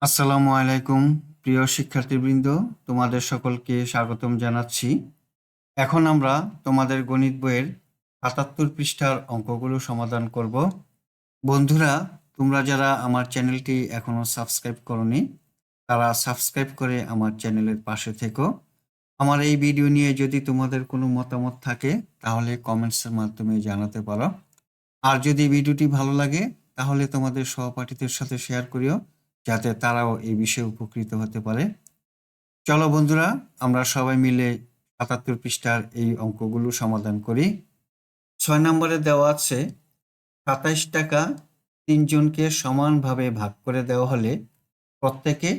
আসসালামু আলাইকুম প্রিয় শিক্ষার্থীবৃন্দ, তোমাদের সকলকে স্বাগতম জানাচ্ছি। এখন আমরা তোমাদের গণিত বইয়ের ৭৭ পৃষ্ঠার অঙ্কগুলো সমাধান করব। বন্ধুরা, তোমরা যারা আমার চ্যানেলটি এখনো সাবস্ক্রাইব করনি, তারা সাবস্ক্রাইব করে আমার চ্যানেলের পাশে থেকো। আমার এই ভিডিও নিয়ে যদি তোমাদের কোনো মতামত থাকে তাহলে কমেন্টসের মাধ্যমে জানাতে পারো। আর যদি ভিডিওটি ভালো লাগে তাহলে তোমাদের সহপাঠীদের সাথে শেয়ার করিও, যাতে তারাও এই বিষয়ে উপকৃত হতে পারে। চলো বন্ধুরা, আমরা সবাই মিলে ৭৭ পৃষ্ঠার এই অঙ্কগুলো সমাধান করি। ৬ নম্বরে দেওয়া আছে ২৭ টাকা ৩ জনকে সমানভাবে ভাগ করে দেওয়া হলে প্রত্যেকে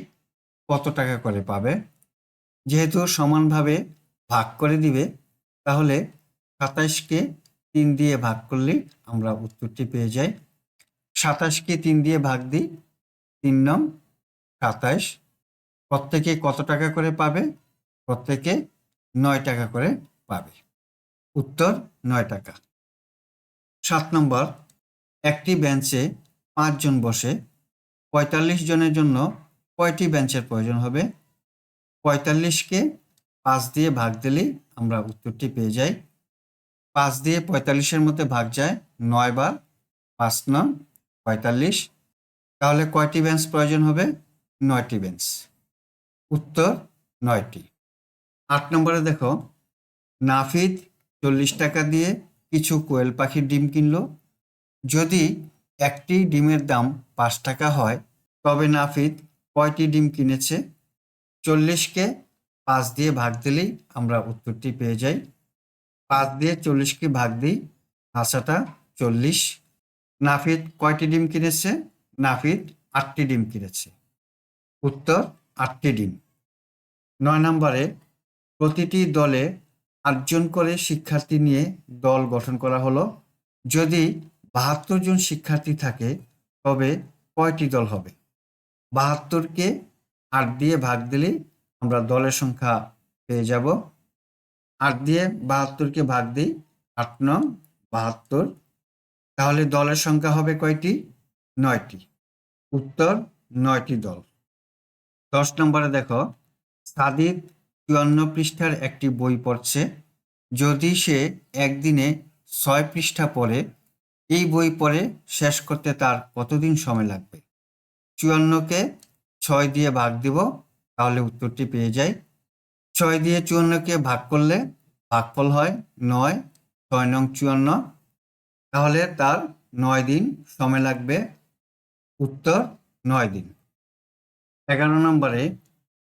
কত টাকা করে পাবে। যেহেতু সমানভাবে ভাগ করে দিবে, তাহলে ২৭কে ৩ দিয়ে ভাগ করলে আমরা উত্তরটি পেয়ে যাই। ২৭কে ৩ দিয়ে ভাগ দিই, ৩ নং ২৭। প্রত্যেকে কত টাকা করে পাবে? প্রত্যেকে ৯ টাকা করে পাবে। উত্তর ৯ টাকা। ৭ নম্বর, একটি বেঞ্চে ৫ জন বসে, ৪৫ জনের জন্য কয়টি বেঞ্চের প্রয়োজন হবে? ৪৫কে ৫ দিয়ে ভাগ দিলেই আমরা উত্তরটি পেয়ে যাই। ৫ দিয়ে ৪৫-এর মধ্যে ভাগ যায় ৯ বার, ৫ নং ৪৫। তাহলে কয়টি বেঞ্চ প্রয়োজন হবে? ৯টি বেঞ্চ। উত্তর ৯টি। ৮ নম্বরে দেখো, নাফিদ ৪০ টাকা দিয়ে কিছু কোয়েল পাখির ডিম কিনল। যদি একটি ডিমের দাম ৫ টাকা হয়, তবে নাফিদ কয়টি ডিম কিনেছে? ৪০কে ৫ দিয়ে ভাগ দিলেই আমরা উত্তরটি পেয়ে যাই। ৫ দিয়ে ৪০কে ভাগ দিই, ৫টা ৪০। নাফিদ কয়টি ডিম কিনেছে? নাফিদ ৮টি ডিম কিনেছে। উত্তর ৮টি ডিম। ৯ নম্বরে, প্রতিটি দলে ৮ জন করে শিক্ষার্থী নিয়ে দল গঠন করা হলো। যদি ৭২ জন শিক্ষার্থী থাকে তবে কয়টি দল হবে? ৭২কে ৮ দিয়ে ভাগ দিলেই আমরা দলের সংখ্যা পেয়ে যাব। ৮ দিয়ে ৭২কে ভাগ দিই, ৮ নং ৭২। তাহলে দলের সংখ্যা হবে কয়টি? ৯টি। উত্তর ৯টি দল। ১০ নম্বরে দেখো, সাদিক ৫৪ পৃষ্ঠার একটি বই পড়ছে। যদি সে একদিনে ৬ পৃষ্ঠা পড়ে, এই বই পড়ে শেষ করতে তার কতদিন সময় লাগবে? ৫৪কে ৬ দিয়ে ভাগ দিব, তাহলে উত্তরটি পেয়ে যাই। ৬ দিয়ে ৫৪কে ভাগ করলে ভাগফল হয় ৯, ৬ নং ৫৪। তাহলে তার ৯ দিন সময় লাগবে। উত্তর ৯ দিন। ১১ নম্বরে,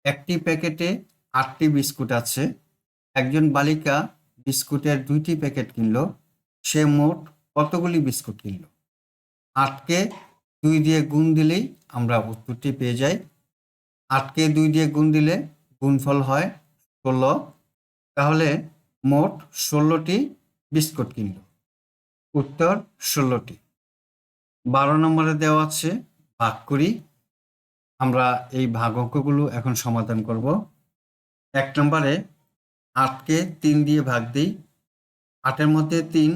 একটি প্যাকেটে ৮টি বিস্কুট আছে। একজন বালিকা বিস্কুটের ২টি প্যাকেট কিনল। সে মোট কতগুলি বিস্কুট কিনল? ৮কে ২ দিয়ে গুণ দিলেই আমরা উত্তরটি পেয়ে যাই। ৮কে ২ দিয়ে গুণ দিলে গুণফল হয় ১৬। তাহলে মোট ১৬টি বিস্কুট কিনল। উত্তর ১৬টি। ১২ নম্বরে দেওয়া আছে ভাগ করি। আমরা এই ভাগ অঙ্কগুলো এখন সমাধান করব। ১ নম্বরে, ৮কে ৩ দিয়ে ভাগ দিই। ৮-এর মধ্যে ৩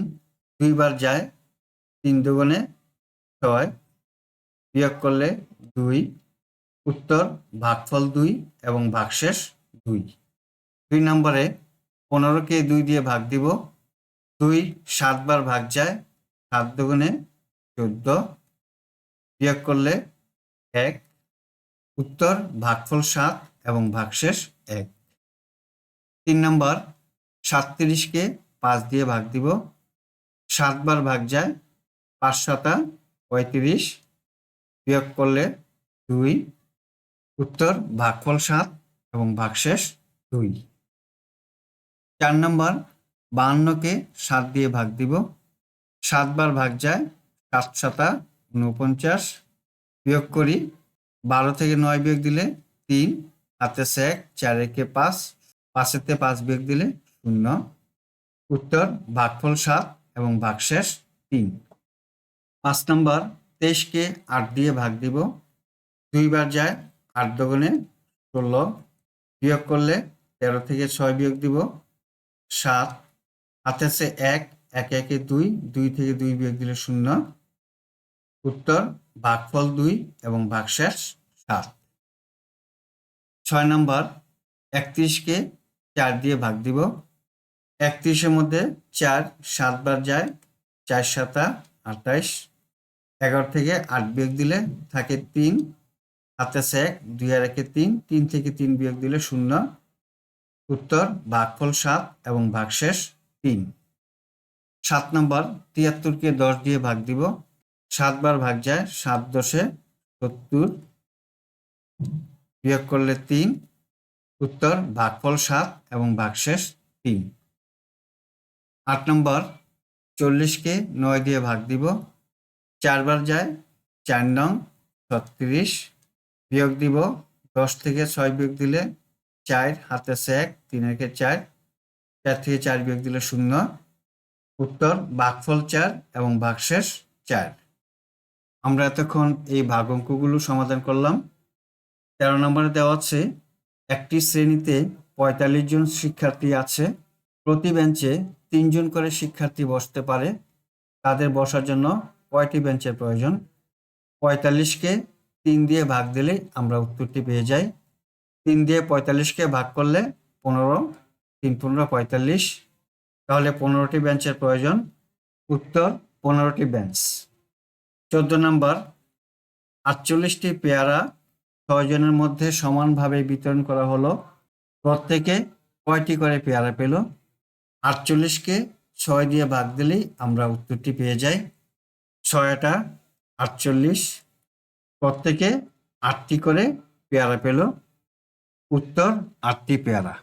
২ বার যায়, ৩ দুগুণে ৬, বিয়োগ করলে ২। উত্তর ভাগফল ২ এবং ভাগশেষ ২। ২ নম্বরে, ১৫কে ২ দিয়ে ভাগ দিব। ২ ৭ বার ভাগ যায়, ৭ দুগুণে ১৪, বিয়োগ করলে ১। উত্তর ভাগফল ৭ এবং ভাগশেষ ১। ৩ নম্বর, ৩৭কে ৫ দিয়ে ভাগ দিব। ৭ বার ভাগ যায়, ৫ ৭ ৩৫, বিয়োগ করলে ২। উত্তর ভাগফল ৭ এবং ভাগশেষ ২। ৪ নম্বর, ৫২কে ৭ দিয়ে ভাগ দিব। ৭ বার ভাগ যায়, ৭ ৭ ৪৯, বিয়োগ করি। ১২ থেকে ৯ বিয়োগ দিলে ৩, হাতে ১, ৪ একে ৫, ৫-এতে ৫ বিয়োগ দিলে ০। উত্তর ভাগফল ৭ এবং ভাগশেষ ৩। ৫ নম্বর, ২৩কে ৮ দিয়ে ভাগ দিব। ২ বার যায়, ৮ দুগুণে ১৬, বিয়োগ করলে ১৩ থেকে ৬ বিয়োগ দিব ৭, হাতে আছে ১, ১ একে ২, ২ থেকে ২ বিয়োগ দিলে ০। উত্তর ভাগফল ২ এবং ভাগশেষ ৭। 6 নাম্বার 31কে 4 দিয়ে ভাগ দিব। 31-এর মধ্যে 4 7 বার যায়, 4 7 28। 11 থেকে 8 বিয়োগ দিলে থাকে 3, হাতে আছে 1, 2 আর 1 3, 3 থেকে 3 বিয়োগ দিলে 0। উত্তর ভাগফল 7 এবং ভাগশেষ 3। 7 নাম্বার 73-কে 10 দিয়ে ভাগ দিব। 7 বার ভাগ যায়, 7 10-এ 70, বিয়োগ করলে 3। উত্তর ভাগফল 7 এবং ভাগশেষ 3। 8 নম্বর 40-কে 9 দিয়ে ভাগ দিব। 4 বার যায়, 4 নং 36, বিয়োগ দিব। 10 থেকে 6 বিয়োগ দিলে 4, হাতে আছে 1, 3 একে 4, 4 থেকে 4 বিয়োগ দিলে 0। উত্তর ভাগফল 4 এবং ভাগশেষ 4। আমরা এতক্ষণ এই ভাগ অঙ্কগুলো সমাধান করলাম। 13 নম্বরে দেওয়া আছে একটি শ্রেণীতে 45 জন শিক্ষার্থী আছে। প্রতি বেঞ্চে 3 জন করে শিক্ষার্থী বসতে পারে। তাদের বসার জন্য কয়টি বেঞ্চের প্রয়োজন? 45-কে 3 দিয়ে ভাগ দিলেই আমরা উত্তরটি পেয়ে যাই। 3 দিয়ে 45-কে ভাগ করলে 15, 3 15 45, তাহলে 15টি বেঞ্চের প্রয়োজন। উত্তর 15টি বেঞ্চ। 14 নম্বর 48টি পেয়ারা 6 জনের মধ্যে সমানভাবে বিতরণ করা হলো। প্রত্যেকে কয়টি করে পেয়ারা পেল? 48-কে 6 দিয়ে ভাগ দিলেই আমরা উত্তরটি পেয়ে যাই। 6 48, প্রত্যেকে 8টি করে পেয়ারা পেল। উত্তর 8টি পেয়ারা।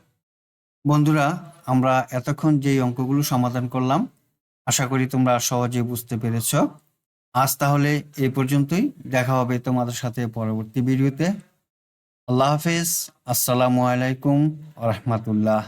বন্ধুরা, আমরা এতক্ষণ যেই অঙ্কগুলো সমাধান করলাম, আশা করি তোমরা সহজে বুঝতে পেরেছ। আজ তাহলে এই পর্যন্তই। দেখা হবে তোমাদের সাথে পরবর্তী ভিডিওতে। আল্লাহ হাফেজ। আসসালামু আলাইকুম ওয়া রাহমাতুল্লাহ।